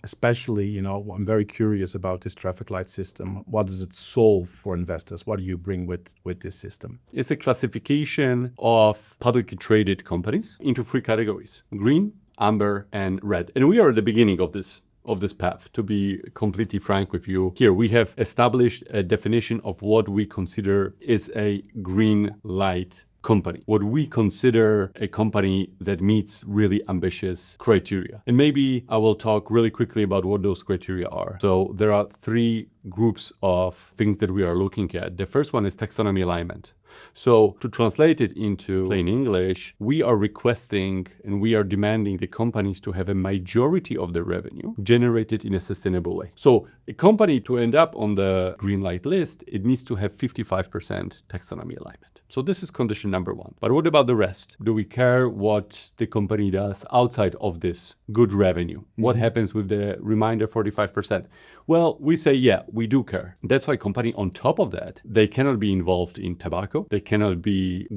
especially, I'm very curious about this traffic light system. What does it solve for investors? What do you bring with this system? It's a classification of publicly traded companies into three categories: green, amber, and red. And we are at the beginning of this path. To be completely frank with you, here we have established a definition of what we consider is a green light company, what we consider a company that meets really ambitious criteria. And maybe I will talk really quickly about what those criteria are. So there are three groups of things that we are looking at. The first one is taxonomy alignment. So to translate it into plain English, we are requesting and we are demanding the companies to have a majority of their revenue generated in a sustainable way. So a company to end up on the green light list, it needs to have 55% taxonomy alignment. So this is condition number one. But what about the rest? Do we care what the company does outside of this good revenue? What happens with the remainder 45%? Well, we say, yeah, we do care. That's why company on top of that, they cannot be involved in tobacco. They cannot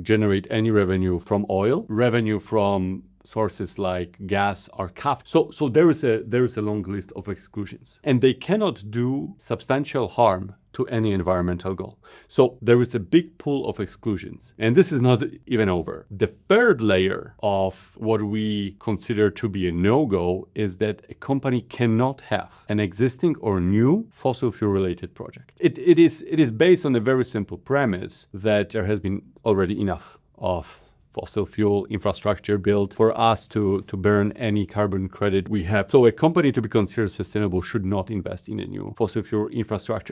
generate any revenue from oil, revenue from sources like gas are capped. So there is a long list of exclusions, and they cannot do substantial harm to any environmental goal. So there is a big pool of exclusions, and this is not even over. The third layer of what we consider to be a no-go is that a company cannot have an existing or new fossil fuel related project. It is based on a very simple premise that there has been already enough of fossil fuel infrastructure built for us to burn any carbon credit we have. So a company to be considered sustainable should not invest in a new fossil fuel infrastructure.